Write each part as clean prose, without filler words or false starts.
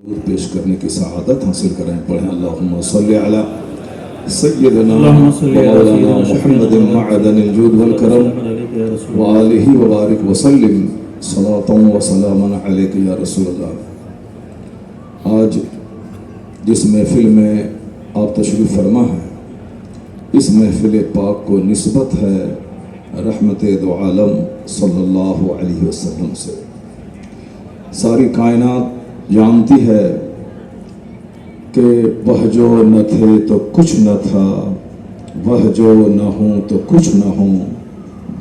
پیش کرنے کی سعادت حاصل کریں. پڑھیں اللہم صلی علی سیدنا مولانا محمد معدن الجود والکرم وآلہ وبارک وسلم صلاۃ و سلاما علیک یا رسول اللہ. آج جس محفل میں آپ تشریف فرما ہے، اس محفل پاک کو نسبت ہے رحمت دو عالم صلی اللہ علیہ وسلم سے. ساری کائنات جانتی ہے کہ وہ جو نہ تھے تو کچھ نہ تھا، وہ جو نہ ہوں تو کچھ نہ ہوں،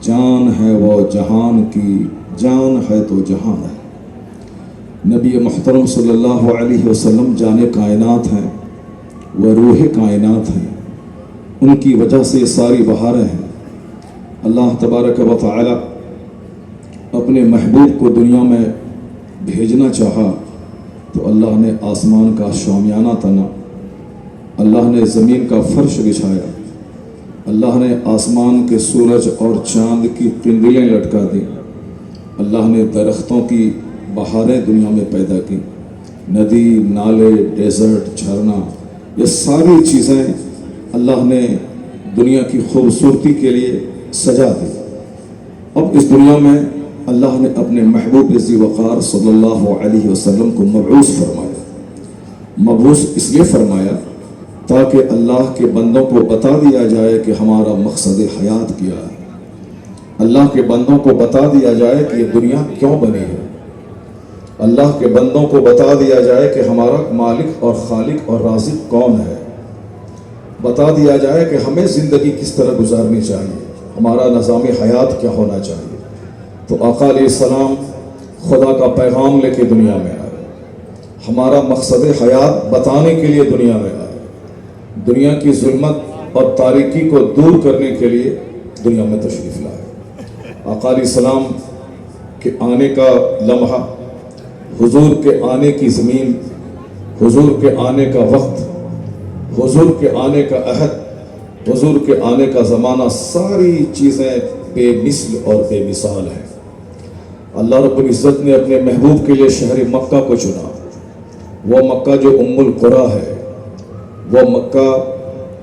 جان ہے وہ جہان کی، جان ہے تو جہان ہے. نبی محترم صلی اللہ علیہ وسلم جان کائنات ہیں، وہ روح کائنات ہیں، ان کی وجہ سے یہ ساری بہاریں ہیں. اللہ تبارک و تعالی اپنے محبوب کو دنیا میں بھیجنا چاہا تو اللہ نے آسمان کا شامیانہ تنا، اللہ نے زمین کا فرش بچھایا، اللہ نے آسمان کے سورج اور چاند کی قندیلیں لٹکا دی، اللہ نے درختوں کی بہاریں دنیا میں پیدا کی، ندی، نالے، ڈیزرٹ، جھرنا، یہ ساری چیزیں اللہ نے دنیا کی خوبصورتی کے لیے سجا دی. اب اس دنیا میں اللہ نے اپنے محبوب ذی وقار صلی اللہ علیہ وسلم کو مبعوث فرمایا. مبعوث اس لیے فرمایا تاکہ اللہ کے بندوں کو بتا دیا جائے کہ ہمارا مقصد حیات کیا ہے. اللہ کے بندوں کو بتا دیا جائے کہ یہ دنیا کیوں بنی ہے. اللہ کے بندوں کو بتا دیا جائے کہ ہمارا مالک اور خالق اور رازق کون ہے. بتا دیا جائے کہ ہمیں زندگی کس طرح گزارنی چاہیے، ہمارا نظام حیات کیا ہونا چاہیے. تو آقا علیہ السلام خدا کا پیغام لے کے دنیا میں آئے، ہمارا مقصد حیات بتانے کے لیے دنیا میں آئے، دنیا کی ظلمت اور تاریکی کو دور کرنے کے لیے دنیا میں تشریف لائے. آقا علیہ السلام کے آنے کا لمحہ، حضور کے آنے کی زمین، حضور کے آنے کا وقت، حضور کے آنے کا عہد، حضور کے آنے کا زمانہ، ساری چیزیں بے مثل اور بے مثال ہیں. اللہ رب العزت نے اپنے محبوب کے لیے شہر مکہ کو چنا، وہ مکہ جو ام القریٰ ہے، وہ مکہ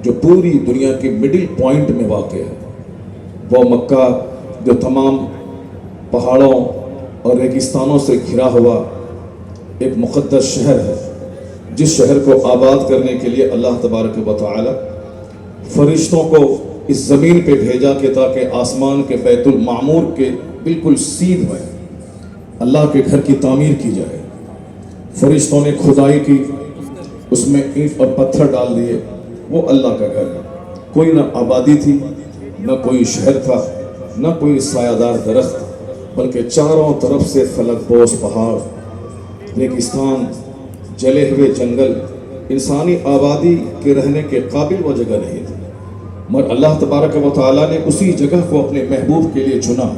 جو پوری دنیا کی مڈل پوائنٹ میں واقع ہے، وہ مکہ جو تمام پہاڑوں اور ریگستانوں سے گھرا ہوا ایک مقدس شہر ہے، جس شہر کو آباد کرنے کے لیے اللہ تبارک و تعالی فرشتوں کو اس زمین پہ بھیجا کہ تاکہ آسمان کے بیت المعمور کے بالکل سیدھ میں اللہ کے گھر کی تعمیر کی جائے. فرشتوں نے کھدائی کی، اس میں اینٹ اور پتھر ڈال دیے، وہ اللہ کا گھر ہے. کوئی نہ آبادی تھی، نہ کوئی شہر تھا، نہ کوئی سایہ دار درخت، بلکہ چاروں طرف سے فلک بوس پہاڑ، ریگستان، جلے ہوئے جنگل. انسانی آبادی کے رہنے کے قابل وہ جگہ نہیں تھی، مگر اللہ تبارک و تعالیٰ نے اسی جگہ کو اپنے محبوب کے لیے چنا.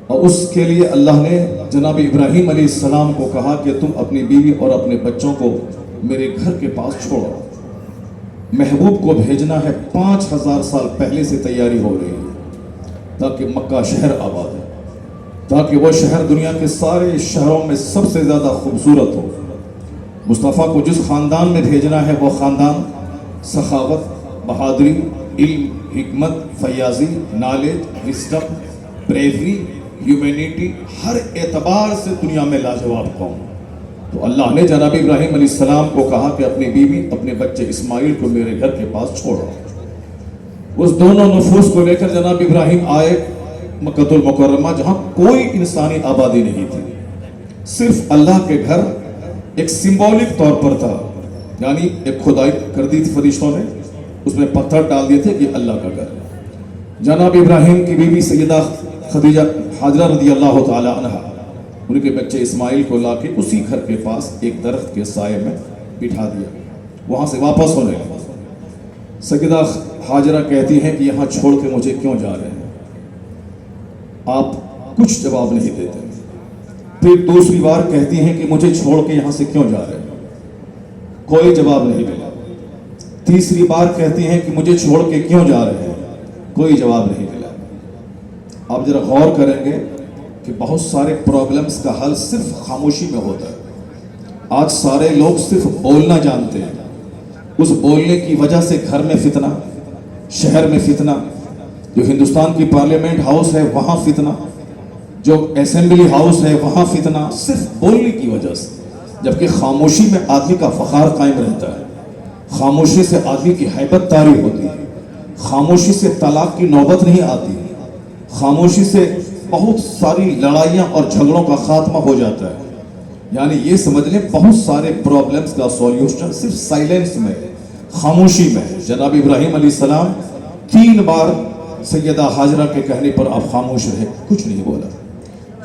اور اس کے لیے اللہ نے جناب ابراہیم علیہ السلام کو کہا کہ تم اپنی بیوی اور اپنے بچوں کو میرے گھر کے پاس چھوڑو. محبوب کو بھیجنا ہے، 5000 سال پہلے سے تیاری ہو رہی ہے تاکہ مکہ شہر آباد ہے، تاکہ وہ شہر دنیا کے سارے شہروں میں سب سے زیادہ خوبصورت ہو. مصطفیٰ کو جس خاندان میں بھیجنا ہے وہ خاندان سخاوت، بہادری، علم، حکمت، فیاضی، نالج، وزڈم، بریوری، ہیومینٹی، ہر اعتبار سے دنیا میں لاجواب قوم. تو اللہ نے جناب ابراہیم علیہ السلام کو کہا کہ اپنی بیوی، اپنے بچے اسماعیل کو میرے گھر کے پاس چھوڑو. اس دونوں نفوس کو لے کر جناب ابراہیم آئے مکہ المکرمہ، جہاں کوئی انسانی آبادی نہیں تھی، صرف اللہ کے گھر ایک سمبولک طور پر تھا. یعنی ایک کھدائی کر دی تھی فرشتوں نے، اس میں پتھر ڈال دیے تھے کہ اللہ کا گھر. جناب ابراہیم کی بیوی سیدہ خدیجہ حاجرہ رضی اللہ تعالی عنہ، ان کے بچے اسماعیل کو لا کے اسی گھر کے پاس ایک درخت کے سائے میں بٹھا دیا. وہاں سے واپس ہونے لگا. سیدہ حاجرہ کہتی ہیں کہ یہاں چھوڑ کے مجھے کیوں جا رہے ہیں؟ آپ کچھ جواب نہیں دیتے. پھر دوسری بار کہتی ہیں کہ مجھے چھوڑ کے یہاں سے کیوں جا رہے ہیں؟ کوئی جواب نہیں ملا. تیسری بار کہتی ہیں کہ مجھے چھوڑ کے کیوں جا رہے ہیں؟ کوئی جواب نہیں ملا. آپ ذرا غور کریں گے کہ بہت سارے پرابلمز کا حل صرف خاموشی میں ہوتا ہے. آج سارے لوگ صرف بولنا جانتے ہیں، اس بولنے کی وجہ سے گھر میں فتنہ، شہر میں فتنہ، جو ہندوستان کی پارلیمنٹ ہاؤس ہے وہاں فتنہ، جو اسمبلی ہاؤس ہے وہاں فتنہ، صرف بولنے کی وجہ سے. جبکہ خاموشی میں آدمی کا فخار قائم رہتا ہے، خاموشی سے آدمی کی ہیبت طاری ہوتی ہے، خاموشی سے طلاق کی نوبت نہیں آتی، خاموشی سے بہت ساری لڑائیاں اور جھگڑوں کا خاتمہ ہو جاتا ہے. یعنی یہ سمجھ لیں بہت سارے پرابلمز کا سولوشن صرف سائلنس میں، خاموشی میں. جناب ابراہیم علیہ السلام 3 بار سیدہ ہاجرہ کے کہنے پر آپ خاموش رہے، کچھ نہیں بولا.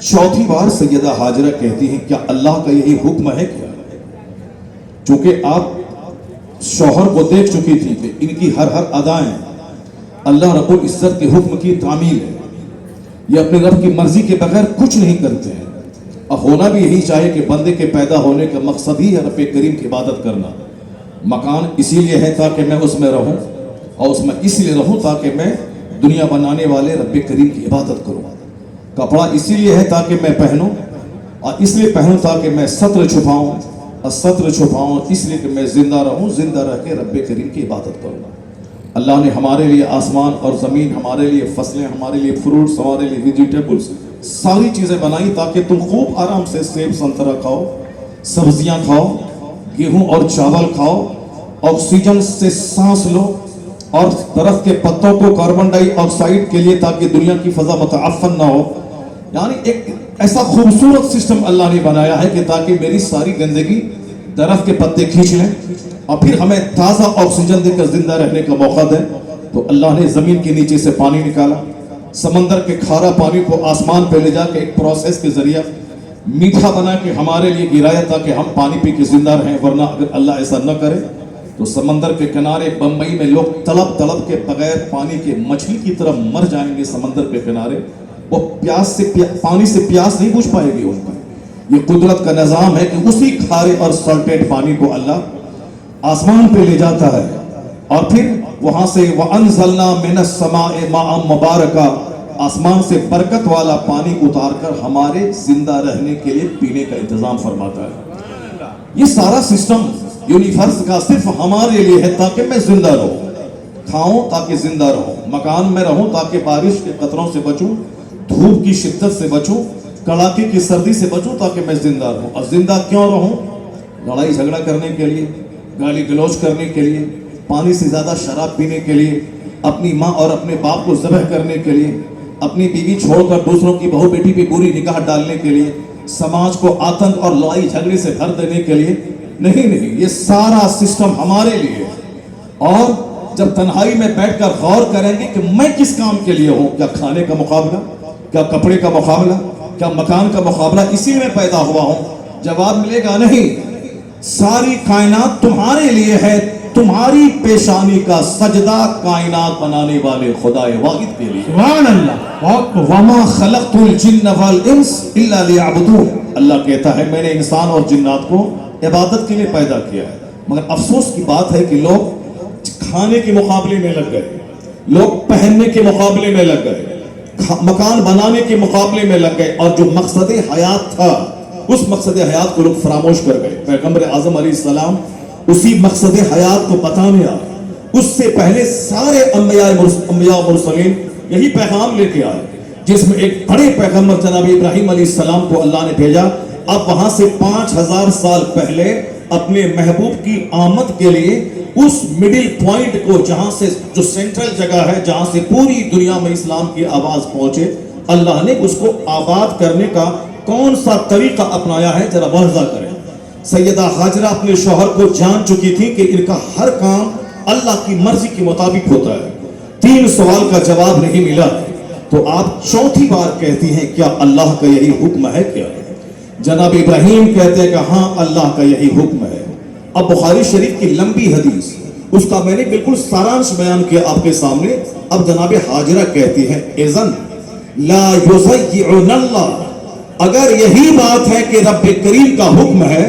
چوتھی بار سیدہ ہاجرہ کہتی ہیں کیا اللہ کا یہی حکم ہے کیا؟ چونکہ آپ شوہر کو دیکھ چکی تھی کہ ان کی ہر ادائیں اللہ رب العزت کے حکم کی تعمیل ہے، یہ اپنے رب کی مرضی کے بغیر کچھ نہیں کرتے ہیں. اور ہونا بھی یہی چاہیے کہ بندے کے پیدا ہونے کا مقصد ہی ہے رب کریم کی عبادت کرنا. مکان اسی لیے ہے تاکہ میں اس میں رہوں، اور اس میں اس لیے رہوں تاکہ میں دنیا بنانے والے رب کریم کی عبادت کروں. کپڑا اسی لیے ہے تاکہ میں پہنوں، اور اس لیے پہنوں تاکہ میں ستر چھپاؤں، اور ستر چھپاؤں اس لیے کہ میں زندہ رہوں، زندہ رہ کے رب کریم کی عبادت کروں. اللہ نے ہمارے لیے آسمان اور زمین، ہمارے لیے فصلیں، ہمارے لیے فروٹس، ہمارے لیے ویجیٹیبلس، ساری چیزیں بنائی تاکہ تم خوب آرام سے سیب سنترا کھاؤ، سبزیاں کھاؤ، گیہوں اور چاول کھاؤ، آکسیجن سے سانس لو، اور درخت کے پتوں کو کاربن ڈائی آکسائڈ کے لیے تاکہ دنیا کی فضا متعفن نہ ہو. یعنی ایک ایسا خوبصورت سسٹم اللہ نے بنایا ہے کہ تاکہ میری ساری گندگی درخت کے پتے کھینچ لیں اور پھر ہمیں تازہ آکسیجن دے کر زندہ رہنے کا موقع دیں. تو اللہ نے زمین کے نیچے سے پانی نکالا، سمندر کے کھارا پانی کو آسمان پہ لے جا کے ایک پروسیس کے ذریعہ میٹھا بنا کے ہمارے لیے گرایا تاکہ ہم پانی پی کے زندہ رہیں. ورنہ اگر اللہ ایسا نہ کرے تو سمندر کے کنارے بمبئی میں لوگ تڑپ کے بغیر پانی کے مچھلی کی طرح مر جائیں گے. سمندر کے کنارے وہ پانی سے پیاس نہیں بجھ پائے گی ان کو. یہ قدرت کا نظام ہے کہ اسی کھارے اور سالٹیٹ پانی کو اللہ آسمان پہ لے جاتا ہے، اور پھر وہاں سے وَأَنزَلْنَا مِنَ السَّمَاءِ مَاءً مُبَارَكًا، آسمان سے برکت والا پانی اتار کر ہمارے زندہ رہنے کے لیے پینے کا انتظام فرماتا ہے. یہ سارا سسٹم یونیورس کا صرف ہمارے لیے ہے تاکہ میں زندہ رہوں، کھاؤں تاکہ زندہ رہوں، مکان میں رہوں تاکہ بارش کے قطروں سے بچوں، دھوپ کی شدت سے بچوں، کڑاکے کی سردی سے بچوں تاکہ میں زندہ رہوں. اور زندہ کیوں رہوں؟ لڑائی جھگڑا کرنے کے لیے، گالی گلوچ کرنے کے لیے، پانی سے زیادہ شراب پینے کے لیے، اپنی ماں اور اپنے باپ کو ذبح کرنے کے لیے، اپنی بیوی چھوڑ کر دوسروں کی بہو بیٹی پہ بری نگاہ ڈالنے کے لیے، سماج کو آتنک اور لڑائی جھگڑے سے بھر دینے کے لیے نہیں. یہ سارا سسٹم ہمارے لیے. اور جب تنہائی میں بیٹھ کر غور کریں گے کہ میں کس کام کے لیے ہوں، کیا کھانے کا مقابلہ، کیا کپڑے کا مقابلہ، کیا مکان کا مقابلہ اسی میں پیدا ہوا ہوں؟ جواب ملے گا نہیں. ساری کائنات تمہارے لیے ہے، تمہاری پیشانی کا سجدہ کائنات بنانے والے خدا واحد کے لیے. سبحان اللہ. وَمَا خَلَقْتُ الْجِنَّ وَالْإِنسَ إِلَّا لِيَعْبُدُونِ. اللہ کہتا ہے میں نے انسان اور جنات کو عبادت کے لیے پیدا کیا ہے. مگر افسوس کی بات ہے کہ لوگ کھانے کے مقابلے میں لگ گئے، لوگ پہننے کے مقابلے میں لگ گئے، مکان بنانے کے مقابلے میں لگ گئے، اور جو مقصد حیات تھا اس مقصد حیات کو لوگ فراموش کر گئے. پیغمبر اعظم علیہ السلام اسی مقصد حیات کو بتانے آئے. اس سے پہلے سارے انبیاء مرسلین یہی پیغام لے کے آئے، جس میں ایک بڑے پیغمبر جناب ابراہیم علیہ السلام کو اللہ نے بھیجا. اب وہاں سے 5000 سال پہلے اپنے محبوب کی آمد کے لیے اس مڈل پوائنٹ کو، جہاں سے جو سینٹرل جگہ ہے جہاں سے پوری دنیا میں اسلام کی آواز پہنچے، اللہ نے اس کو آباد کرنے کا کون سا طریقہ اپنایا ہے ذرا واضح کریں. سیدہ ہاجرہ اپنے شوہر کو جان چکی تھی کہ ان کا ہر کام اللہ کی مرضی کے مطابق ہوتا ہے. 3 سوال کا جواب نہیں ملا تو آپ چوتھی بار کہتی ہیں کیا اللہ کا یہی حکم ہے کیا؟ جناب ابراہیم کہتے ہیں کہ ہاں اللہ کا یہی حکم ہے. اب بخاری شریف کی لمبی حدیث، اس کا میں نے بالکل سارانش بیان کیا آپ کے سامنے. اب جناب ہاجرہ کہتی ہیں اذن لا یضیعن اللہ، اگر یہی بات ہے کہ رب کریم کا حکم ہے،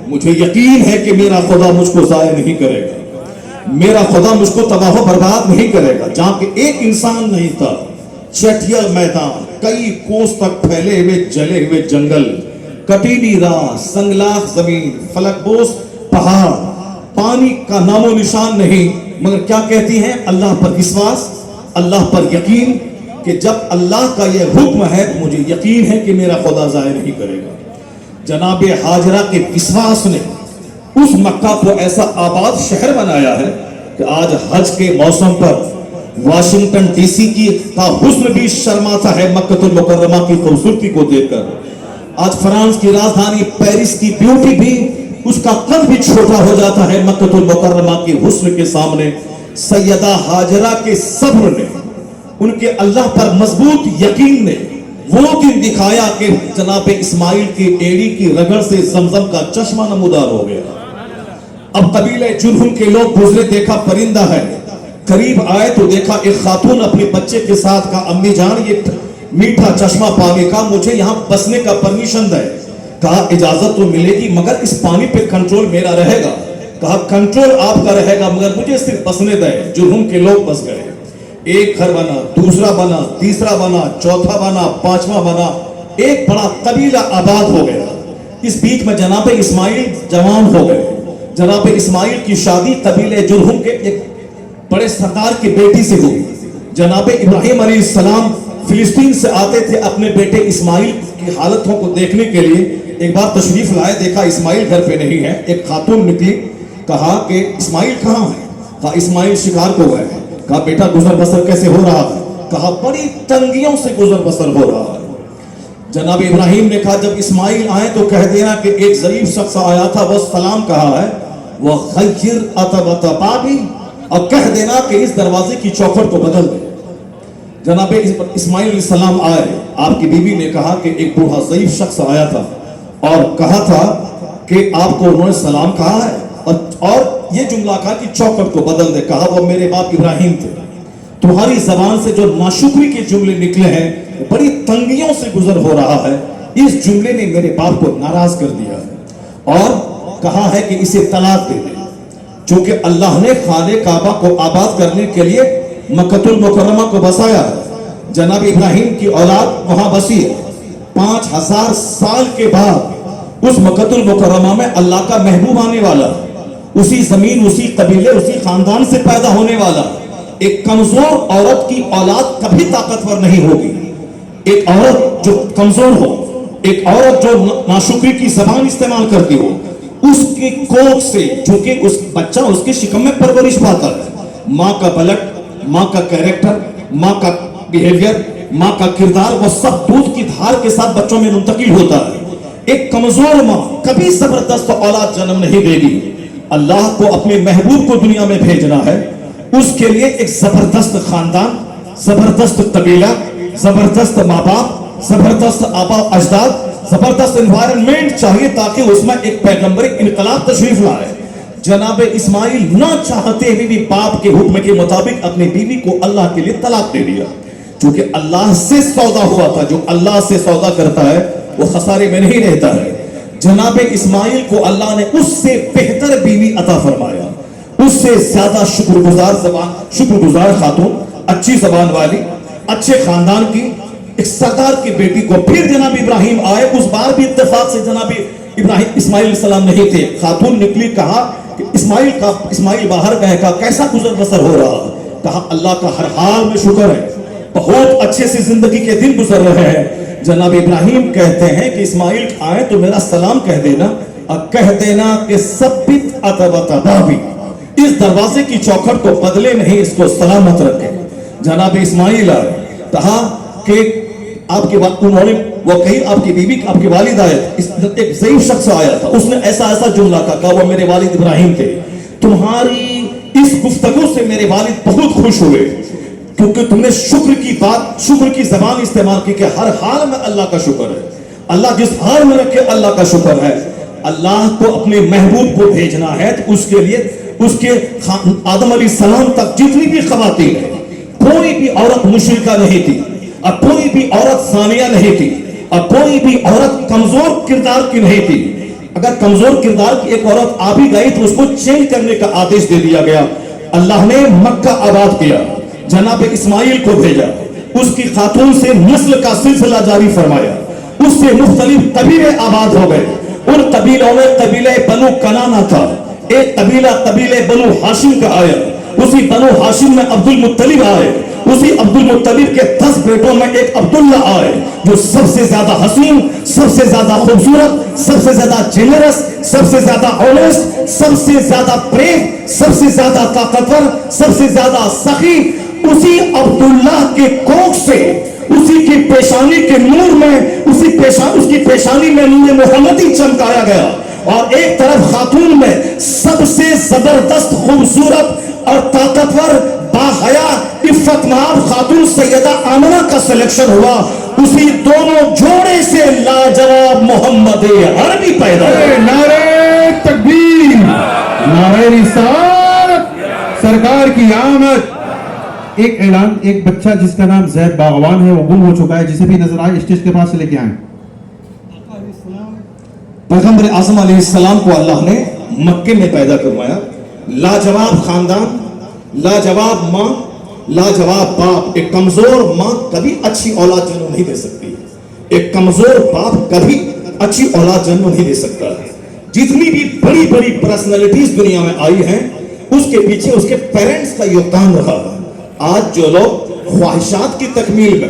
مجھے یقین ہے کہ میرا خدا مجھ کو ضائع نہیں کرے گا، میرا خدا مجھ کو تباہ و برباد نہیں کرے گا. جہاں کہ ایک انسان نہیں تھا، چٹیا میدان، کئی کوس تک پھیلے ہوئے جلے ہوئے جنگل، کٹیلی راہ، سنگلاخ زمین، فلک بوس پہاڑ، پانی کا نام و نشان نہیں، مگر کیا کہتی ہیں؟ اللہ پر وشواس، اللہ پر یقین، کہ جب اللہ کا یہ حکم ہے تو مجھے یقین ہے کہ میرا خدا ضائع نہیں کرے گا۔ جناب ہاجرہ کے وشواس نے اس مکہ کو ایسا آباد شہر بنایا ہے کہ آج حج کے موسم پر واشنگٹن ڈی سی کی کا حسن بھی شرماتا ہے مکہ المکرمہ کی خوبصورتی کو دیکھ کر۔ آج فرانس کی راجدھانی پیرس کی بیوٹی بھی، اس کا قد بھی چھوٹا ہو جاتا ہے مکہ المکرمہ کی حسن کے سامنے۔ سیدہ ہاجرہ کے صبر نے، ان کے اللہ پر مضبوط یقین نے وہ دن دکھایا کہ جناب اسماعیل کی ایڑی کی رگڑ سے زمزم کا چشمہ نمودار ہو گیا۔ اب قبیلہ جرہم کے لوگ گزرے، دیکھا پرندہ ہے، قریب آئے تو دیکھا ایک خاتون اپنے بچے کے ساتھ، کہا امی جان یہ میٹھا چشمہ پانی کا، مجھے یہاں بسنے کا پرمیشن دے۔ کہا اجازت تو ملے گی مگر اس پانی پہ کنٹرول میرا رہے گا۔ کہا کنٹرول آپ کا رہے گا مگر مجھے صرف بسنے دے۔ جرہم کے لوگ بس گئے، ایک گھر بنا، دوسرا بنا، تیسرا بنا، چوتھا بنا، پانچواں بنا، ایک بڑا قبیلہ آباد ہو گیا۔ اس بیچ میں جناب اسماعیل جوان ہو گئے۔ جناب اسماعیل کی شادی قبیلہ جرہم کے ایک بڑے سردار کی بیٹی سے ہوئی۔ جناب ابراہیم علیہ السلام فلسطین سے آتے تھے اپنے بیٹے اسماعیل کی حالتوں کو دیکھنے کے لیے۔ ایک بار تشریف لائے، دیکھا اسماعیل گھر پہ نہیں ہے، ایک خاتون نکلی، کہا کہ اسماعیل کہاں ہے؟ کہا اسماعیل شکار کو گئے ہیں۔ کہا بیٹا گزر بسر کیسے ہو رہا ہے؟ کہا بڑی تنگیوں سے گزر بسر ہو رہا ہے۔ جناب ابراہیم نے کہا جب اسماعیل آئے تو کہہ دینا کہ ایک ضعیف شخص آیا تھا، وہ سلام کہا ہے، وہ خیر اتبت بابی، اور کہہ دینا کہ اس دروازے کی چوکھٹ کو بدل دے۔ جناب اسماعیل علیہ السلام آئے، آپ کی بیوی نے کہا کہ ایک بوڑھا ضعیف شخص آیا تھا اور کہا تھا کہ آپ کو انہوں نے سلام کہا ہے، اور یہ جملہ کہا کہ چوکھٹ کو بدل دے۔ کہا وہ میرے باپ ابراہیم تھے، تمہاری زبان سے جو ناشکری کے جملے نکلے ہیں بڑی تنگیوں سے گزر ہو رہا ہے، اس جملے نے میرے باپ کو ناراض کر دیا ہے، اور کہا ہے کہ اسے طلاق دے دے۔ چونکہ اللہ نے خانہ کعبہ کو آباد کرنے کے لیے مکہ المکرمہ کو بسایا ہے، جناب ابراہیم کی اولاد وہاں بسی ہے۔ 5000 سال کے بعد اس مکہ المکرمہ میں اللہ کا محبوب آنے والا، اسی زمین، اسی قبیلے، اسی خاندان سے پیدا ہونے والا۔ ایک کمزور عورت کی اولاد کبھی طاقتور نہیں ہوگی۔ ایک عورت جو کمزور ہو، ایک عورت جو ناشکری کی زبان استعمال کرتی ہو، اس کی کوکھ سے، چونکہ اس بچہ اس کے شکم میں پرورش پاتا ہے، ماں کا بلڈ، ماں کا کیریکٹر، ماں کا بیہیویئر، ماں کا کردار، وہ سب دودھ کی دھار کے ساتھ بچوں میں منتقل ہوتا ہے۔ ایک کمزور ماں کبھی زبردست اولاد جنم نہیں دے گی۔ اللہ کو اپنے محبوب کو دنیا میں بھیجنا ہے، اس کے لیے ایک زبردست خاندان، زبردست قبیلہ، زبردست ماں باپ، زبردست آبا اجداد، زبردست انوائرمنٹ چاہیے تاکہ اس میں ایک پیغمبر انقلاب تشریف لائے۔ جناب اسماعیل نہ چاہتے ہوئے بھی باپ کے حکم کے مطابق اپنی بیوی کو اللہ کے لیے طلاق دے دیا، چونکہ اللہ سے سودا ہوا تھا۔ جو اللہ سے سودا کرتا ہے وہ خسارے میں نہیں رہتا ہے۔ جناب اسماعیل کو اللہ نے اس سے بہتر بیوی عطا فرمایا، اس سے زیادہ شکر گزار خاتون، اچھی زبان والی، اچھے خاندان کی، ایک سردار کی بیٹی کو۔ پھر جناب ابراہیم آئے، اس بار بھی اتفاق سے جناب اسماعیل علیہ السلام نہیں تھے۔ خاتون نکلی، کہا کہ اسماعیل باہر گئے، کہا کیسا گزر بسر ہو رہا؟ کہا اللہ کا ہر حال میں شکر ہے، بہت اچھے سے زندگی کے دن گزر رہے ہیں۔ جناب ابراہیم کہتے ہیں کہ اسماعیل آئے تو میرا سلام کہہ دینا، اور کہہ دینا کہ ثبت اتبت بابی، اس دروازے کی چوکھٹ کو بدلے نہیں، اس کو سلامت رکھے۔ جناب اسماعیل آئے، کہا کہ آپ کے انہوں نے وہ کہی، آپ کی بیوی، آپ کی والد آئے، ایک ضعیف شخص آیا تھا، اس نے ایسا جملہ کہا، وہ میرے والد ابراہیم تھے، تمہاری اس گفتگو سے میرے والد بہت خوش ہوئے، کیونکہ تم نے شکر کی زبان استعمال کی کہ ہر حال میں اللہ کا شکر ہے، اللہ جس حال میں رکھے اللہ کا شکر ہے۔ اللہ کو اپنے محبوب کو بھیجنا ہے تو اس کے لیے اس کے آدم علیہ السلام تک جتنی بھی خواتین ہیں، کوئی بھی عورت مشرکہ نہیں تھی، اور کوئی بھی عورت زانیہ نہیں تھی، اور کوئی بھی عورت کمزور کردار کی نہیں تھی۔ اگر کمزور کردار کی ایک عورت آ بھی گئی تو اس کو چینج کرنے کا آدیش دے دیا گیا۔ اللہ نے مکہ آباد کیا، جناب اسماعیل کو بھیجا، اس کی خاتون سے نسل کا سلسلہ جاری فرمایا، اس سے مختلف قبیلے آباد ہو گئے. ان قبیلوں میں قبیلہ بنو کنانہ تھا. ایک قبیلہ بنو ہاشم کا آیا. اسی بنو ہاشم میں عبد المطلب آئے. اسی عبد المطلب کے 10 بیٹوں میں ایک عبداللہ آئے جو سب سے زیادہ حسین, سب سے زیادہ خوبصورت, سب سے زیادہ جنرس, سب سے زیادہ آنیسٹ, سب سے زیادہ بریو, سب سے زیادہ طاقتور, سب سے زیادہ سخی. اسی عبداللہ کے کوکھ سے, اسی کی پیشانی کے نور میں, اس کی پیشانی میں نور محمدی چمکایا گیا. اور ایک طرف خاتون میں سب سے زبردست, خوبصورت اور طاقتور, باحیا, عفت مآب خاتون سیدہ آمنہ کا سلیکشن ہوا. اسی دونوں جوڑے سے لاجواب محمد عربی پیدا ہوئے. نعرہ تکبیر, نعرہ رسالت, سرکار کی آمد. ایک اعلان, ایک بچہ جس کا نام زید باغوان ہے وہ گم ہو چکا ہے, جسے بھی نظر آئے اسٹیج کے پاس سے لے کے آئیں. پیغمبر اعظم علیہ السلام کو اللہ نے مکے میں پیدا کروایا. لاجواب خاندان, لاجواب ماں, لاجواب باپ. ایک کمزور ماں کبھی اچھی اولاد جنم نہیں دے سکتی. ایک کمزور باپ کبھی اچھی اولاد جنم نہیں دے سکتا. جتنی بھی بڑی بڑی پرسنالٹیز دنیا میں آئی ہیں, اس کے پیچھے اس کے پیرنٹس کا یوگدان رہا. آج جو لوگ خواہشات کی تکمیل میں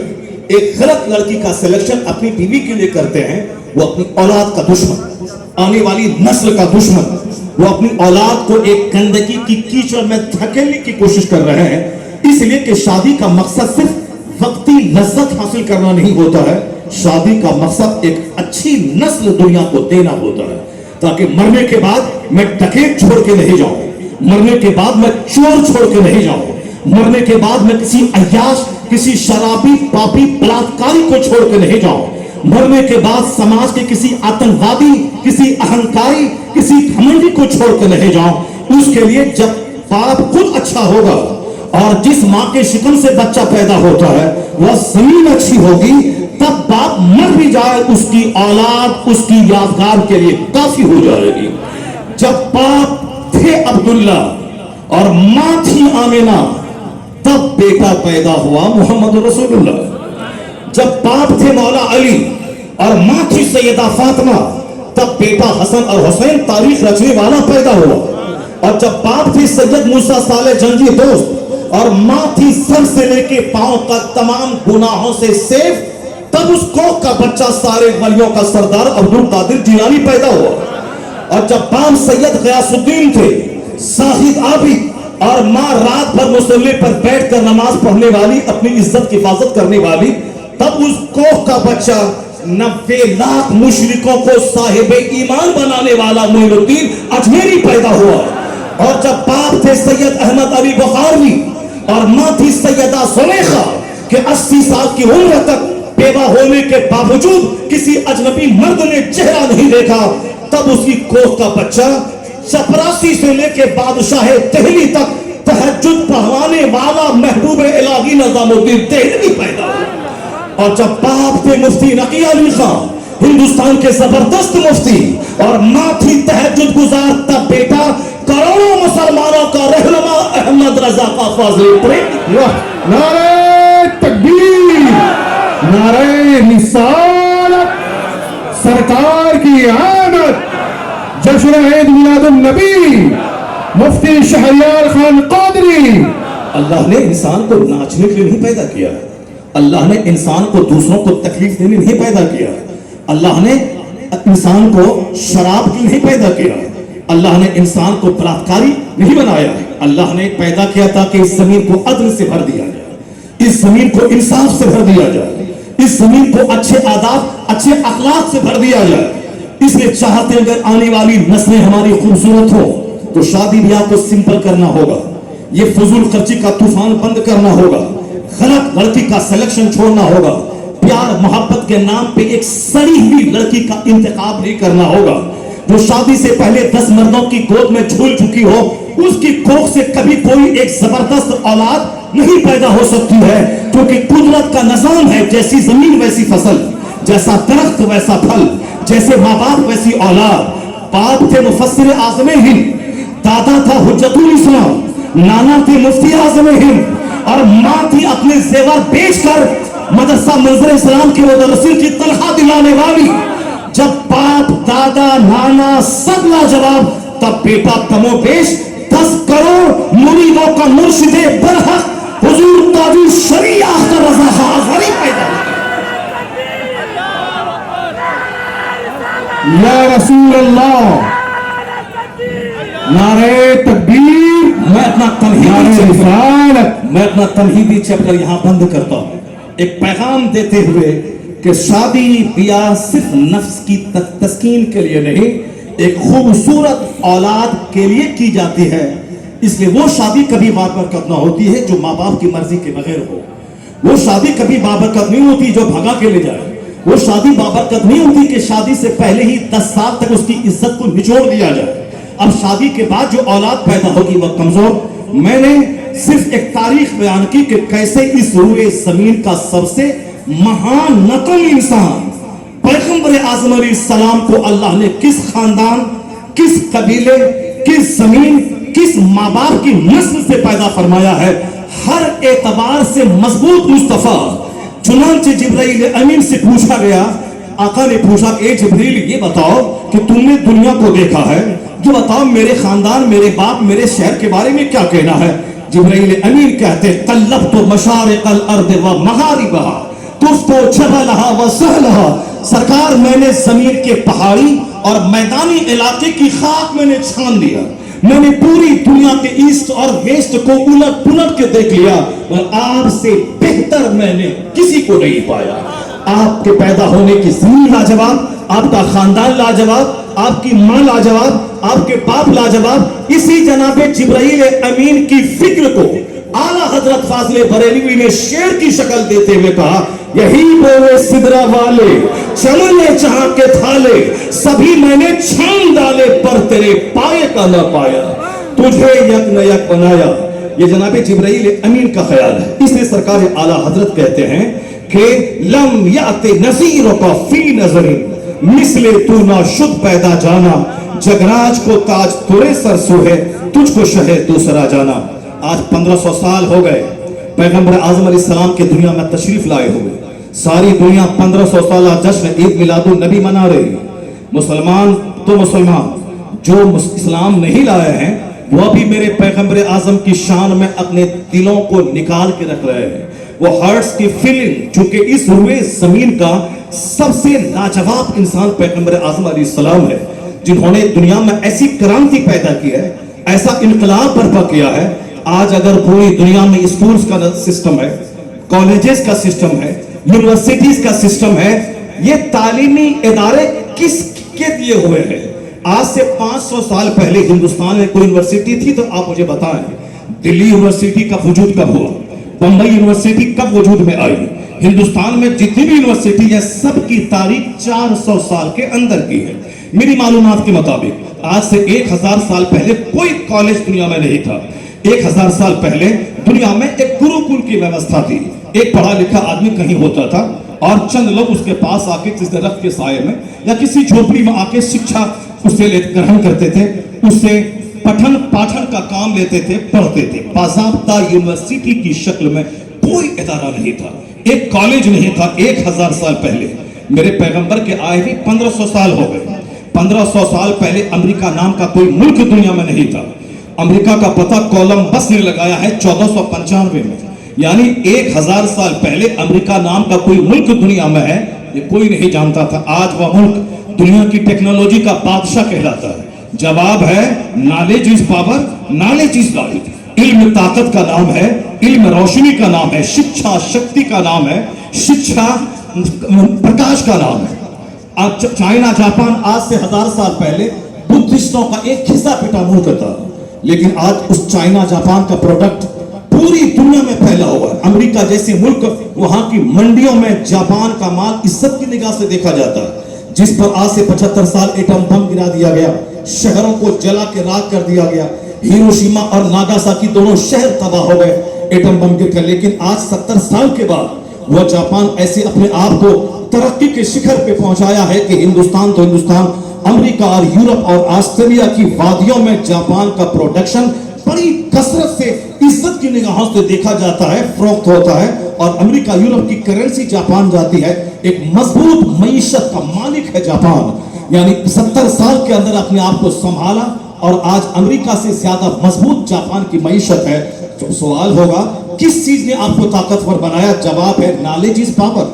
ایک غلط لڑکی کا سلیکشن اپنی بیوی کے لیے کرتے ہیں, وہ اپنی اولاد کا دشمن, آنے والی نسل کا دشمن. وہ اپنی اولاد کو ایک گندگی کی کیچڑ میں دھکیلنے کی کوشش کر رہے ہیں. اس لیے کہ شادی کا مقصد صرف وقتی لذت حاصل کرنا نہیں ہوتا ہے. شادی کا مقصد ایک اچھی نسل دنیا کو دینا ہوتا ہے, تاکہ مرنے کے بعد میں ڈکیت چھوڑ کے نہیں جاؤں, مرنے کے بعد میں چور چھوڑ کے نہیں جاؤں, مرنے کے بعد میں کسی عیاش, کسی شرابی, پاپی, بلاکاری کو چھوڑ کے نہیں جاؤں, مرنے کے بعد سماج کے کسی آتنکوادی, کسی اہنکاری, کسی گھمنڈی کو چھوڑ کے نہیں جاؤں. اس کے لیے جب باپ خود اچھا ہوگا اور جس ماں کے شکم سے بچہ پیدا ہوتا ہے وہ زمین اچھی ہوگی, تب باپ مر بھی جائے اس کی اولاد اس کی یادگار کے لیے کافی ہو جائے گی. جب باپ تھے عبداللہ اور ماں تھی آمنہ, تب بیٹا پیدا ہوا محمد رسول اللہ. جب باپ تھے مولا علی اور ماں تھی سیدہ فاطمہ, تب بیٹا حسن اور حسین تاریخ رچنے والا پیدا ہوا. اور جب باپ تھی سید موسیٰ صالح جنگی دوست اور ماں تھی سر سے لے کے پاؤں تک تمام گناہوں سے سیف, تب اس کوکھ کا بچہ سارے ولیوں کا سردار عبد القادر جیلانی پیدا ہوا. اور جب باپ سید غیاث الدین تھے, زاہد عابد, اور ماں رات بھر مصلی پر بیٹھ کر نماز پڑھنے والی, اپنی عزت کی حفاظت کرنے والی, تب اس کوکھ کا بچہ 90 لاکھ مشرکوں کو صاحب ایمان بنانے والا معین الدین اجمیری پیدا ہوا. اور جب باپ تھے سید احمد علی بخاری اور ماں تھی سیدہ زلیخا کہ 80 سال کی عمر تک بیوہ ہونے کے باوجود کسی اجنبی مرد نے چہرہ نہیں دیکھا, تب اس کی کوکھ کا بچہ چپراسی سے لے کے بادشاہ دہلی تک تہجد پڑھوانے والا محبوب الہی نظام الدین دہلوی پیدا ہوا. اور جب باپ تھے مفتی نقی علی خان, ہندوستان کے زبردست مفتی, اور ماں تھی تہجد گزار, تب بیٹا کروڑوں مسلمانوں کا رہنما احمد رضا کا فاضل پریم. نعرہ تکبیر, نعرہ رسالت, سرکار کی آمد. جشن عید میلاد النبی, مفتی شہریار خان قادری. اللہ نے انسان کو ناچنے کے لیے نہیں پیدا کیا, اللہ نے انسان کو دوسروں کو تکلیف دینے نہیں پیدا کیا, اللہ نے انسان کو شراب کے نہیں پیدا کیا, اللہ نے انسان کو بلاکاری نہیں بنایا. اللہ نے پیدا کیا تھا کہ اس زمین کو عدل سے بھر دیا جائے, اس زمین کو انصاف سے بھر دیا جائے, اس زمین کو اچھے آداب, اچھے اخلاق سے بھر دیا جائے. اس لیے چاہتے ہیں اگر آنے والی نسلیں ہماری خوبصورت ہو تو شادی بیاہ کو سمپل کرنا ہوگا, یہ فضول خرچی کا طوفان بند کرنا ہوگا, غلط لڑکی کا سلیکشن چھوڑنا ہوگا, پیار محبت کے نام پہ ایک سڑی ہوئی لڑکی کا انتخاب نہیں کرنا ہوگا, جو شادی سے پہلے 10 مردوں کی گود میں جھول چکی ہو, اس کی کوکھ سے کبھی کوئی ایک زبردست اولاد نہیں پیدا ہو سکتی ہے, کیونکہ قدرت کا نظام ہے, جیسی زمین ویسی فصل, جیسا درخت ویسا پھل, جیسے ماں باپ ویسی اولاد. باپ تھے مفسر اعظم ہند, دادا تھا حجت الاسلام, نانا تھے مفتی اعظم ہند, اور ماں تھی اپنے زیور بیچ کر مدرسہ منظر اسلام کے مدرسین کی تنخواہ دلانے والی، جب باپ دادا نانا سب لاجواب، تب بیٹا کمو بیش 10 کروڑ مریدوں کا مرشد برحق حضور تاجی شریعہ کا رضا خان ازہری پیدا ہوا۔ یا رسول اللہ، نعرہ تکبیر، میں اپنا تمہیدی چیپٹر یہاں بند کرتا ہوں، ایک پیغام دیتے ہوئے کہ شادی بیاہ صرف نفس کی تسکین کے لیے نہیں، ایک خوبصورت اولاد کے لیے کی جاتی ہے۔ اس لیے وہ شادی کبھی بابرکت نہ ہوتی ہے جو ماں باپ کی مرضی کے بغیر ہو، وہ شادی کبھی بابرکت نہیں ہوتی جو بھگا کے لے جائے، وہ شادی بابرکت نہیں ہوتی کہ شادی سے پہلے ہی 10 سال تک اس کی عزت کو نچوڑ دیا جائے، اب شادی کے بعد جو اولاد پیدا ہوگی وہ کمزور۔ میں نے صرف ایک تاریخ بیان کی کہ کیسے اس روئے زمین کا سب سے مہان نقل انسان پیغمبر اعظم علیہ السلام کو اللہ نے کس خاندان، کس قبیلے، کس زمین، کس ماں باپ کی نسل سے پیدا فرمایا ہے، ہر اعتبار سے مضبوط مصطفیٰ۔ چنانچہ جبرائیل امین سے پوچھا گیا، آقا نے پوچھا اے جبریل یہ بتاؤ کہ تم نے دنیا کو دیکھا ہے، جو بتاؤ میرے خاندان، میرے باپ، میرے شہر کے بارے میں کیا کہنا ہے؟ جبرائیل امین کہتے قلبت مشارق الارض و مغاربہا طفت جبلہا و سہلہا، سرکار میں نے زمین کے پہاڑی اور میدانی علاقے کی خاک میں نے چھان دیا، میں نے پوری دنیا کے ایسٹ اور ویسٹ کو الٹ پلٹ کے دیکھ لیا، اور آپ سے بہتر میں نے کسی کو نہیں پایا۔ آپ کے پیدا ہونے کی زمین لاجواب، آپ کا خاندان لاجواب، آپ کی ماں لاجواب، آپ کے باپ لاجواب۔ اسی جناب جبرائیل امین کی فکر کو اعلیٰ حضرت فاضل بریلوی نے شعر کی شکل دیتے ہوئے کہا، یہی بولے سدرا والے چمنے چاہ کے تھالے، سبھی میں نے چھان ڈالے پر تیرے پائے کا نہ پایا، تجھے یک نہ یک بنایا۔ یہ جناب جبرائیل امین کا خیال ہے۔ اس لیے سرکار اعلیٰ حضرت کہتے ہیں کہ لم یأت نظیرک فی نظر مثل تو نہ شد پیدا جانا، جگراج کو تاج ترے سر سوہے تجھ کو شہر دوسرا جانا۔ آج 1500 سال ہو گئے پیغمبر اعظم علیہ السلام کے دنیا میں تشریف لائے ہوئے، ساری دنیا 1500 سالہ جشن عید میلاد النبی منا رہی۔ مسلمان تو مسلمان جو اسلام نہیں لائے ہیں وہ بھی میرے پیغمبر اعظم کی شان میں اپنے دلوں کو نکال کے رکھ رہے ہیں۔ وہ ہارٹس کی فیلنگ، چونکہ اس روئے زمین کا سب سے لاجواب انسان پیغمبر اعظم علیہ السلام ہے، جنہوں نے دنیا میں ایسی کرانتی پیدا کی ہے، ایسا انقلاب برپا کیا ہے۔ آج اگر پوری دنیا میں اسکولز کا سسٹم ہے، کالجز کا سسٹم ہے، یونیورسٹیز کا سسٹم ہے، یہ تعلیمی ادارے کس کے دیے ہوئے ہیں؟ آج سے 500 سال پہلے ہندوستان میں کوئی یونیورسٹی تھی تو آپ مجھے بتائیں، دلی یونیورسٹی کا وجود کب ہوا؟ بمبئی یونیورسٹی کب وجود میں آئی؟ ہندوستان میں جتنی بھی یونیورسٹی ہے سب کی تاریخ 400 سال کے اندر کی ہے۔ میری معلومات کے مطابق آج سے 1000 سال پہلے کوئی کالج دنیا میں نہیں تھا۔ 1000 سال پہلے دنیا میں ایک گروکل کی ویوستھا تھی، ایک پڑھا لکھا آدمی کہیں ہوتا تھا اور چند لوگ اس کے پاس آ کے کسی درخت کے سائے میں یا کسی جھوپڑی میں آ کے شکشا اس سے گرہن کرتے تھے، اس سے پٹھن پاٹھن کا کام لیتے تھے، پڑھتے تھے۔ باضابطہ یونیورسٹی کی شکل میں کوئی ادارہ نہیں تھا، ایک کالج نہیں تھا 1000 سال پہلے۔ میرے پیغمبر کے آئے بھی 1500 سال ہو گئے۔ 1500 سال پہلے امریکہ نام کا کوئی ملک دنیا میں نہیں تھا۔ امریکہ کا پتہ کولمبس نے لگایا ہے 1495 میں، یعنی 1000 سال پہلے امریکہ نام کا کوئی ملک دنیا میں ہے یہ کوئی نہیں جانتا تھا۔ آج وہ ملک دنیا کی ٹیکنالوجی کا بادشاہ کہلاتا ہے۔ جواب ہے knowledge is power, knowledge is light. علم طاقت کا نام ہے، علم روشنی کا نام ہے، شکشا شکتی کا نام ہے، شکشا پرکاش کا نام ہے۔ آج چائنا جاپان آج سے 1000 سال پہلے بدھسٹوں کا ایک کھسا پٹا ملک تھا، لیکن آج اس چائنا جاپان کا پروڈکٹ پوری دنیا میں پھیلا ہوا ہے۔ امریکہ جیسے ملک، وہاں کی منڈیوں میں جاپان کا مال عزت کی نگاہ سے دیکھا جاتا ہے، جس پر آج سے 75 سال ایٹم بم گرا دیا گیا، شہروں کو جلا کے راکھ کر دیا گیا۔ ہیروشیما اور ناگاساکی دونوں شہر تباہ ہو گئے ایٹم بم گر کر، لیکن آج 70 سال کے بعد وہ جاپان ایسے اپنے آپ کو ترقی کے شکھر پہ پہنچایا ہے کہ ہندوستان تو ہندوستان، امریکہ اور یورپ اور آسٹریلیا کی وادیوں میں جاپان کا پروڈکشن بڑی کثرت سے عزت کی نگاہوں سے دیکھا جاتا ہے، فروخت ہوتا ہے، اور امریکہ یورپ کی کرنسی جاپان جاتی ہے. ایک مضبوط معیشت کا مالک ہے جاپان. یعنی 70 سال کے اندر اپنے آپ کو سنبھالا اور آج امریکہ سے زیادہ مضبوط جاپان کی معیشت ہے. تو سوال ہوگا کس چیز نے آپ کو طاقتور بنایا؟ جواب ہے knowledge is power,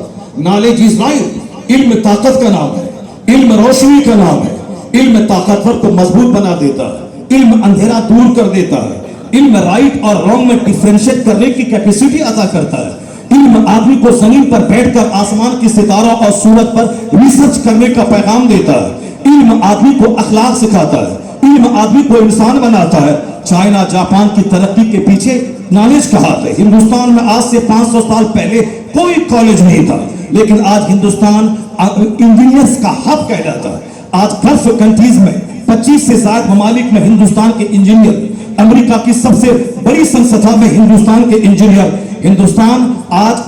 knowledge is right. علم طاقت کا نام ہے، علم روشنی کا نام ہے. علم طاقتور کو مضبوط بنا دیتا ہے، علم اندھیرا دور کر دیتا ہے، علم رائٹ اور رانگ میں ڈیفرینشیٹ کرنے کی کیپیسٹی عطا کرتا ہے. علم آدمی کو زمین پر بیٹھ کر آسمان کی ستاروں اور سورج پر ریسرچ کرنے کا پیغام دیتا ہے. علم آدمی کو اخلاق سکھاتا ہے، علم آدمی کو انسان بناتا ہے. چائنا جاپان کی ترقی کے پیچھے نالج کا ہاتھ ہے. ہندوستان میں آج سے 500 سال پہلے کوئی کالج نہیں تھا، لیکن آج ہندوستان انجینئرز کا ہب کہلاتا ہے. آج گلف کنٹریز میں 25 سے زائد ممالک میں ہندوستان کے انجینئر، امریکہ کی سب سے بڑی سنستھا میں ہندوستان کے انجینئر. ہندوستان آج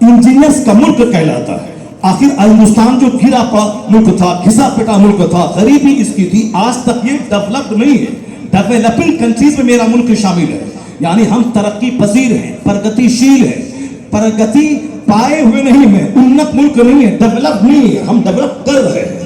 انجینئرز کا ملک کہلاتا ہے. آخر ہندوستان جو گھرا پڑا ملک تھا، گھسا پٹا ملک تھا، غریبی اس کی تھی، آج تک یہ ڈیولپڈ نہیں ہے. ڈیولپنگ کنٹریز میں میرا ملک شامل ہے. یعنی ہم ترقی پذیر ہیں، پرگتی شیل ہیں. پرگتی پائے ہوئے نہیں ہیں، انت ملک نہیں ہے، ڈیولپ نہیں ہے، ہم ڈیولپ کر رہے ہیں.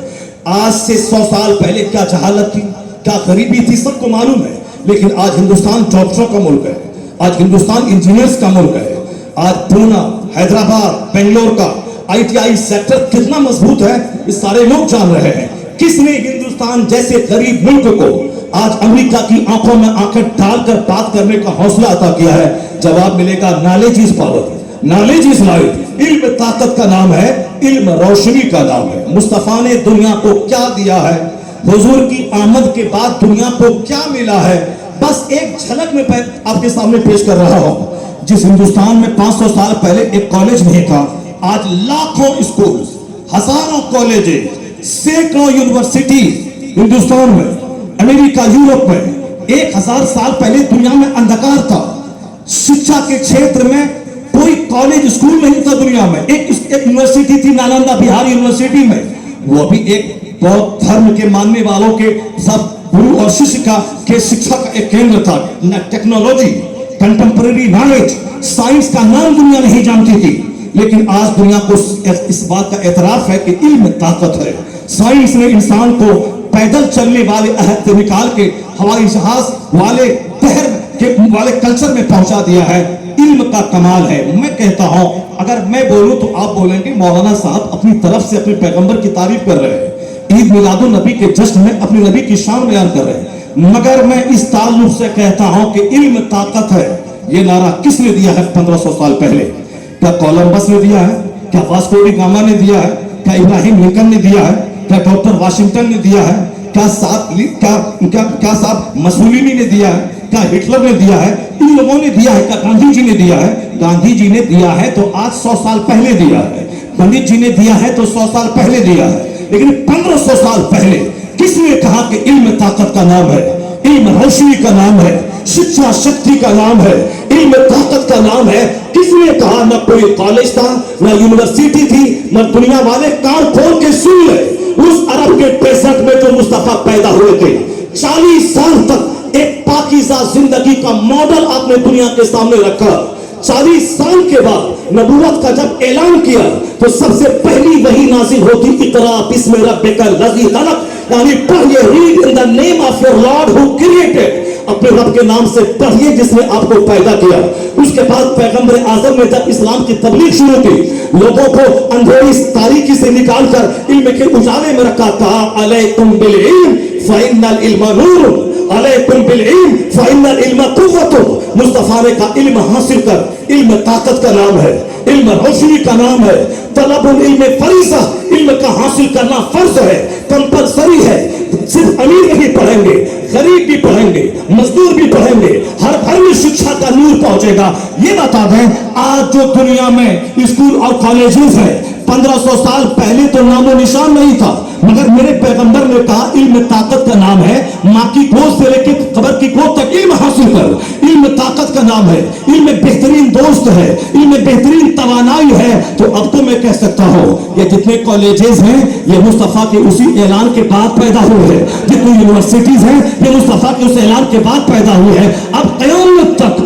آج سے 100 سال پہلے کیا جہالت تھی، کیا غریبی تھی، سب کو معلوم ہے. لیکن آج ہندوستان ڈاکٹروں کا ملک ہے، آج ہندوستان انجینئرز کا ملک ہے. آج پونا، حیدرآباد، بنگلور کا ITI سیکٹر کتنا مضبوط ہے یہ سارے لوگ جان رہے ہیں. کس نے ہندوستان جیسے غریب ملک کو آج امریکہ کی آنکھوں میں آنکھیں ڈال کر بات کرنے کا حوصلہ عطا کیا ہے؟ جواب ملے گا knowledge is power, knowledge is light. علم طاقت کا نام ہے، علم روشنی کا نام ہے. مصطفیٰ نے دنیا کو کیا دیا ہے؟ حضور کی آمد کے بعد دنیا کو کیا ملا ہے؟ بس ایک جھلک میں آپ کے سامنے پیش کر رہا ہوں. جس ہندوستان میں 500 سال پہلے ایک کالج نہیں تھا، آج لاکھوں اسکولز، ہزاروں کالجز، سینکڑوں یونیورسٹیز ہندوستان میں، امریکہ یورپ میں. 1000 سال پہلے دنیا میں اندھکار تھا. شکشا کے چھیتر میں کوئی کالج اسکول نہیں تھا دنیا میں. ایک یونیورسٹی تھی نالندہ بہار یونیورسٹی میں، وہ بھی ایک بودھ دھرم کے ماننے والوں کے سب گرو اور شکشا کا ایک کیندر تھا. ٹیکنالوجی، کنٹمپریری نالج، سائنس کا نام دنیا نہیں جانتی تھی. لیکن آج دنیا کو اس بات کا اعتراف ہے کہ علم طاقت ہے. سائنس نے انسان کو پیدل چلنے والے عہد سے نکال کے ہوائی جہاز والے والے کلچر میں پہنچا دیا ہے. علم کا کمال ہے. میں کہتا ہوں اگر میں بولوں تو آپ بولیں گے مولانا صاحب اپنی طرف سے اپنے پیغمبر کی تعریف کر رہے ہیں، عید میلاد النبی کے جشن میں اپنے نبی کی شان بیان کر رہے ہیں. مگر میں اس تعلق سے کہتا ہوں کہ علم طاقت ہے. یہ نعرہ کس نے دیا ہے 1500 سال پہلے؟ کیا کولمبس نے دیا ہے؟ کیا واسکو ڈی گاما نے دیا ہے؟ کیا ابراہیم لنکن نے دیا ہے؟ کیا ڈاکٹر واشنگٹن نے دیا ہے؟ کیا صاحب مسولینی نے دیا ہے؟ کیا ہٹلر نے دیا ہے؟ ان لوگوں نے دیا ہے. کیا گاندھی جی نے دیا ہے؟ گاندھی جی نے دیا ہے تو آج 100 سال پہلے دیا ہے. پنڈت جی نے دیا ہے تو 100 سال پہلے دیا ہے. لیکن 1500 سال پہلے کس نے کہا کہ علم طاقت کا نام ہے، علم روشنی کا نام ہے، شکشا شکتی کا نام ہے، علم طاقت کا نام ہے؟ کس نے کہا؟ نہ کوئی کالج تھا، نہ یونیورسٹی تھی، نہ دنیا والے کان کھول کے سن لے. اس عرب کے ڈیزرٹ میں جو مصطفیٰ پیدا ہوئے تھے، 40 سال تک ایک پاکیزہ زندگی کا ماڈل آپ نے دنیا کے سامنے رکھا. 40 سال کے بعد نبوت کا جب اعلان کیا تو سب سے پہلی وحی نازل ہوتی اقرا بسم ربک الذی خلق، یعنی پڑھیے read in the name of your lord who created, اپنے رب کے نام سے پڑھیے جس نے آپ کو پیدا کیا. اس کے بعد پیغمبر اعظم نے جب اسلام کی تبلیغ شروع کی، لوگوں کو اندھیری تاریکی سے نکال کر علم کے اجالے میں رکھا. کہا علیکم بالعلم فإن العلم نور، علیکم بالعلم فإن العلم قوت. مصطفیٰ نے کہا علم حاصل کر. علم طاقت کا نام ہے، علم روشنی کا نام ہے. طلب العلم فریضہ، علم کا حاصل کرنا فرض ہے، کمپلسری ہے. صرف امیر نہیں پڑھیں گے، غریب بھی پڑھیں گے، مزدور بھی پڑھیں گے، ہر گھر میں شکشا کا نور پہنچے گا. یہ بتا دیں آج جو دنیا میں اسکول اور کالجز ہیں، 1500 سال پہلے تو نام و نشان نہیں تھا. مگر میرے پیغمبر نے کہا علم طاقت کا نام ہے. ماں کی گود سے لے کے قبر کی گود تک علم حاصل کر. علم طاقت کا نام ہے، علم بہترین دوست ہے، علم بہترین توانائی ہے. تو اب تو میں کہہ سکتا ہوں یہ جتنے کالجز ہیں یہ مصطفیٰ کے اسی اعلان کے بعد پیدا ہوئے ہیں. جتنی یونیورسٹیز ہیں یہ مصطفیٰ کے اس اعلان کے بعد پیدا ہوئے ہیں. اب قیامت تک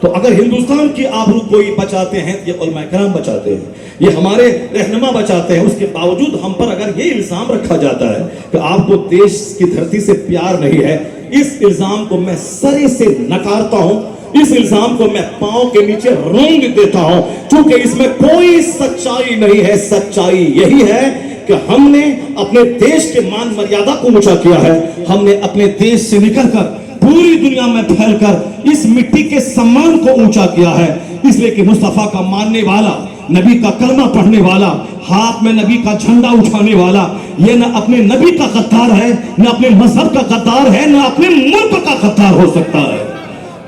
تو اگر ہندوستان کی آبرو کوئی بچاتے ہیں تو یہ علماء کرام بچاتے ہیں، یہ ہمارے رہنما بچاتے ہیں. اس کے باوجود ہم پر اگر یہ الزام رکھا جاتا ہے کہ آپ کو دیش کی دھرتی سے پیار نہیں ہے، اس الزام کو میں سرے سے نکارتا ہوں. اس الزام کو میں پاؤں کے نیچے رونگ دیتا ہوں، چونکہ اس میں کوئی سچائی نہیں ہے. سچائی یہی ہے کہ ہم نے اپنے دیش کے مان مریادہ کو اونچا کیا ہے. ہم نے اپنے دیش سے نکل کر پوری دنیا میں پھیل کر اس مٹی کے سمان کو اونچا کیا ہے، اس لیے کہ مصطفیٰ کا ماننے والا، نبی کا کلمہ پڑھنے والا، ہاتھ میں نبی کا جھنڈا اٹھانے والا، یہ نہ اپنے نبی کا غدار ہے، نہ اپنے مذہب کا غدار ہے، نہ اپنے ملک کا غدار ہو سکتا ہے.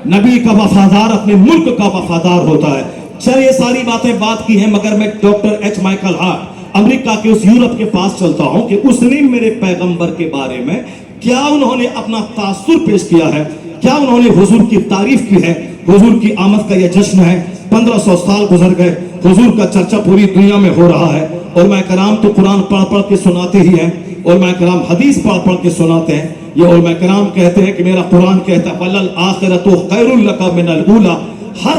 نبی کا وفادار اپنے ملک کا وفادار ہوتا ہے. چل یہ ساری باتیں بات کی ہیں، مگر میں ڈاکٹر ایچ مائیکل ہارٹ امریکہ کے اس یورپ کے پاس چلتا ہوں کہ اس نے میرے پیغمبر کے بارے میں کیا انہوں نے اپنا تاثر پیش کیا ہے، کیا انہوں نے حضور کی تعریف کی ہے. حضور کی آمد کا یہ جشن ہے، 1500 سال گزر گئے، حضور کا چرچا پوری دنیا میں ہو رہا ہے. علماء کرام تو قرآن پڑھ پڑھ کے سناتے ہی ہیں، علماء کرام حدیث پڑھ پڑھ کے سناتے ہیں. یہ علماء کرام کہتے ہیں کہ میرا قرآن کہتا ہے وَلَلْآخِرَةُ خَيْرٌ لَكَ مِنَ الْأُولَى، ہر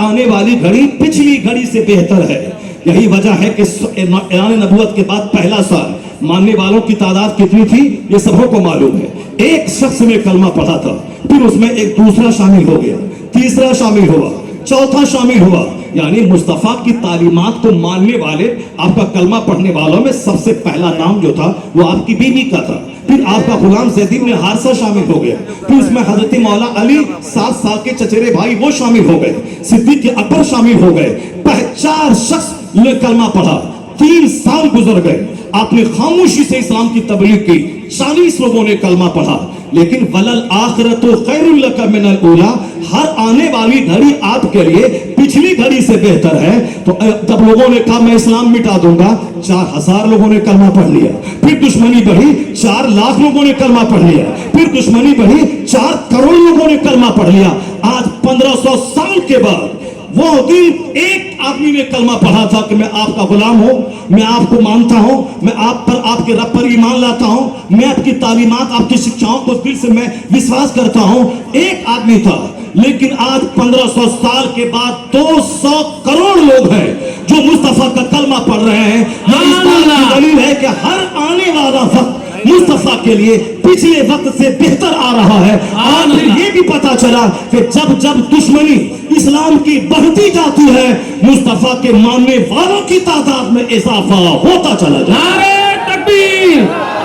آنے والی گھڑی پچھلی گھڑی سے بہتر ہے. یہی وجہ ہے کہ اعلان نبوت کے بعد پہلا سال ماننے والوں کی تعداد کتنی تھی یہ سبوں کو معلوم ہے. ایک شخص نے کلمہ پڑھا تھا، پھر اس میں ایک دوسرا شامل ہو گیا، تیسرا شامل ہوا، چوتھا شامل ہوا. یعنی مصطفیٰ کی تعلیمات کو ماننے والے، آپ کا کلمہ پڑھنے والوں میں سب سے پہلا نام جو تھا وہ آپ کی بیوی کا تھا. پھر آپ کا غلام زید بن حارثہ شامل ہو گیا، پھر اس میں حضرت مولا علی 7 سال کے چچیرے بھائی وہ شامل ہو گئے، صدیق اکبر شامل ہو گئے. 4 شخص نے کلمہ پڑھا. 3 سال گزر گئے، آپ نے خاموشی سے اسلام کی تبلیغ کی. 40 لوگوں نے کلمہ پڑھا. لیکن وَلَلْآخِرَةُ خَيْرٌ لَكَ مِنَ الْأُولَى، ہر آنے والی گھڑی آپ کے لیے پچھلی گھڑی سے بہتر ہے. تو جب لوگوں نے کہا میں اسلام مٹا دوں گا، 4000 لوگوں نے کلمہ پڑھ لیا. پھر دشمنی بڑھی، 4 لاکھ لوگوں نے کلمہ پڑھ لیا. پھر دشمنی بڑھی، 4 کروڑ لوگوں نے کلمہ پڑھ لیا. آج 1500 سال کے بعد وہ دن ایک آدمی نے کلمہ پڑھا تھا کہ میں آپ کا غلام ہوں، میں آپ کو مانتا ہوں، میں آپ پر، آپ کے رب پر ایمان لاتا ہوں، میں آپ کی تعلیمات، آپ کی شکشاؤں کو دل سے میں وشواس کرتا ہوں. ایک آدمی تھا. لیکن آج 1500 سال کے بعد 200 کروڑ لوگ ہیں جو مصطفیٰ کا کلمہ پڑھ رہے ہیں. یہ اس بات کی دلیل ہے کہ ہر آنے والا وقت مصطفیٰ کے لیے پچھلے وقت سے بہتر آ رہا ہے. اور پھر یہ بھی پتا چلا کہ جب جب دشمنی اسلام کی بڑھتی جاتی ہے، مصطفیٰ کے ماننے والوں کی تعداد میں اضافہ ہوتا چلا جاتا ہے. نعرہ تکبیر،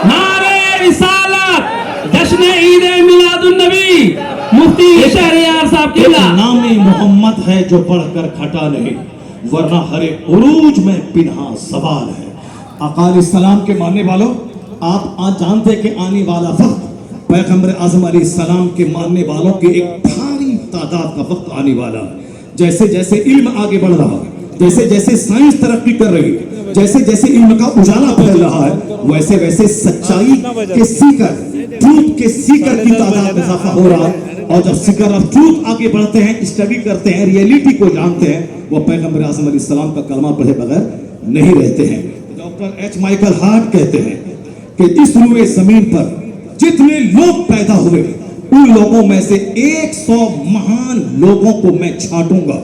نعرہ رسالت، جشن عید میلاد النبی، مفتی شہریار صاحب کی نام محمد ہے جو پڑھ کر کھٹا نہیں، ورنہ ہر ایک عروج میں پنہا سوال ہے. آقا علیہ السلام کے ماننے والوں، آپ آج جانتے کہ آنے والا وقت پیغمبر اعظم علیہ السلام کے ماننے والوں کی ایک بھاری تعداد کا وقت آنے والا ہے. جیسے جیسے علم آگے بڑھ رہا ہے، جیسے جیسے سائنس ترقی کر رہی ہے، جیسے جیسے علم کا اجالا پھیل رہا ہے، ویسے ویسے سچائی کے سیکر، ٹروتھ کے سیکر کی تعداد میں اضافہ ہو رہا ہے. اور جب سیکر آف ٹروتھ آگے بڑھتے ہیں، اسٹڈی کرتے ہیں، ریئلٹی کو جانتے ہیں، وہ پیغمبر اعظم علیہ السلام کا کلمہ پڑھے بغیر نہیں رہتے ہیں. ڈاکٹر ایچ مائیکل ہارٹ کہتے ہیں کہ اس روئے زمین پر جتنے لوگ پیدا ہوئے، ان لوگوں میں سے 100 مہان لوگوں کو میں چھانٹوں گا.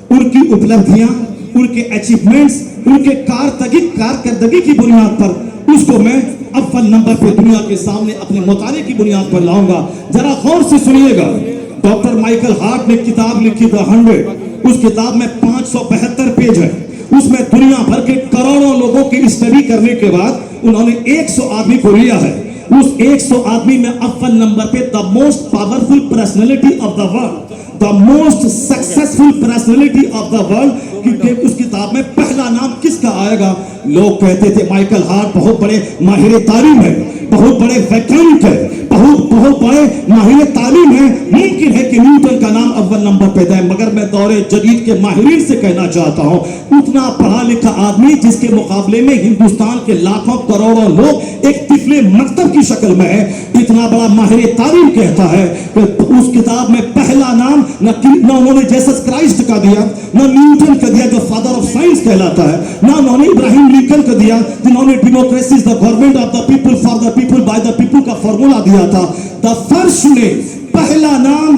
ان کی اپلبدھیاں، ان کے اچیومنٹس، ان کے کارکردگی کی بنیاد پر اس کو میں اول نمبر پہ دنیا کے سامنے اپنے مطالعے کی بنیاد پر لاؤں گا. ذرا غور سے سنیے گا. ڈاکٹر مائیکل ہارٹ نے کتاب لکھی The 100. اس کتاب میں 572 پیج ہے. اس میں دنیا بھر کے کروڑوں لوگوں کی اسٹڈی کرنے کے بعد انہوں نے 100 آدمی کو لیا ہے. اس 100 آدمی میں اول نمبر پہ the most powerful personality of the world, the most successful personality of the world. کیونکہ اس کتاب میں پہلا نام کس کا آئے گا؟ لوگ کہتے تھے مائیکل ہارٹ بہت بڑے ماہر تعلیم ہے، بہت بڑے ویگیانک ہے، بہت بڑے ماہر تعلیم ہے، ممکن ہے کہ نیوٹن کا نام اول نمبر پہ ہے. مگر میں دور جدید کے ماہرین سے کہنا چاہتا ہوں، اتنا پڑھا لکھا آدمی جس کے مقابلے میں ہندوستان کے لاکھوں کروڑوں لوگ ایک طفل مکتب کی شکل میں ہے، اتنا بڑا ماہر تعلیم کہتا ہے کہ اس کتاب میں پہلا نام نہ انہوں نے جیسس کرائسٹ کا دیا، نہ نیوٹن کا دیا جو فادر آف سائنس کہلاتا ہے، نہ انہوں نے ابراہیم لنکن کا دیا جنہوں نے democracy is the government of the people for the people by the people کا فارمولا دیا تھا. دا فرسٹ نے پہلا نام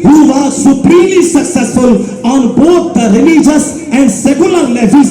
who was supremely successful on both the religious and secular levels।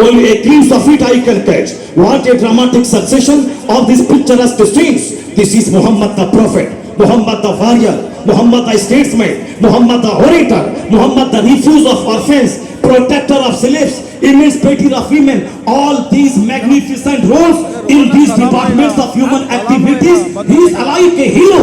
Only a glimpse of it I can catch. What a dramatic succession of these picturesque scenes. This is Muhammad the prophet, Muhammad the warrior, Muhammad the statesman, Muhammad the orator, Muhammad the refuge of orphans, protector of slaves, immense patriot of women. All these magnificent roles in these departments of human activities, he is alike a hero.